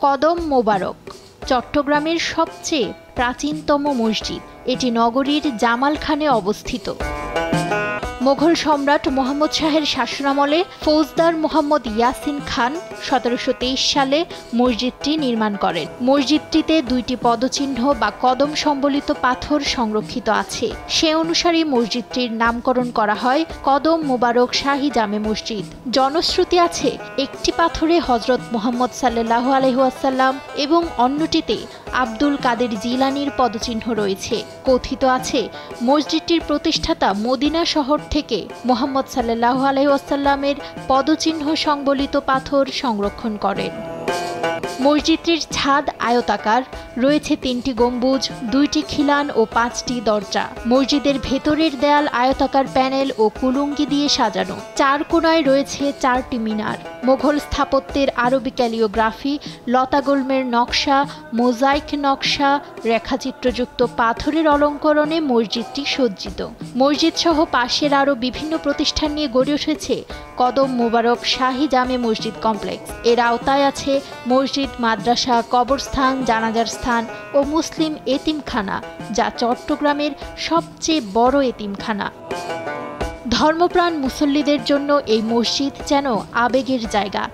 কদম মোবারক চট্টগ্রামের সবচেয়ে প্রাচীনতম মসজিদ। এটি নগরীর জামালখানে অবস্থিত। মোগল সম্রাট মোহাম্মদ শাহের শাসনামলে ফৌজদার মোহাম্মদ ইয়াসিন খান ১৭২৩ সালে মসজিদটি নির্মাণ করেন। মসজিদটিতে ২টি পদচিহ্ন বা কদম সম্বলিত পাথর সংরক্ষিত আছে। সে অনুসারে মসজিদটির নামকরণ করা হয় কদম মোবারক শাহী জামে মসজিদ। জনশ্রুতি আছে, একটি পাথরে হযরত মুহাম্মদ সাল্লাল্লাহু আলাইহি ওয়াসাল্লাম এবং অন্যটিতে আব্দুল কাদের জিলানীর পদচিহ্ন রয়েছে। কথিত আছে, মসজিদটির প্রতিষ্ঠাতা মদিনা শহর থেকে মুহাম্মদ সাল্লাল্লাহু আলাইহি ওয়াসাল্লামের পদচিহ্ন সংবলিত পাথর সংরক্ষণ করেন। মসজিদটির ছাদ আয়তাকার, রয়েছে ৩টি গম্বুজ, ২টি খিলান ও ৫টি দরজা। মসজিদের ভেতরের দেয়াল আয়তাকার প্যানেল ও কুলুঙ্গি দিয়ে সাজানো। ৪ কোণায় রয়েছে ৪টি মিনার। মোঘল স্থাপত্যের আরবি ক্যালিওগ্রাফি, লতাগুল্মের নকশা, মোজাইক নকশা, রেখাচিত্রযুক্ত পাথরের অলঙ্করণে মসজিদটি সজ্জিত। মসজিদ সহ পাশের আরও বিভিন্ন প্রতিষ্ঠান নিয়ে গড়ে উঠেছে কদম মোবারক শাহী জামে মসজিদ কমপ্লেক্স। এর আওতায় আছে মসজিদ, মাদ্রাসা, কবরস্থান, জানাজার স্থান ও মুসলিম এতিমখানা, যা চট্টগ্রামের সবচেয়ে বড় এতিমখানা। ধর্মপ্রাণ মুসল্লিদের জন্য এই মসজিদ যেন আবেগের জায়গা।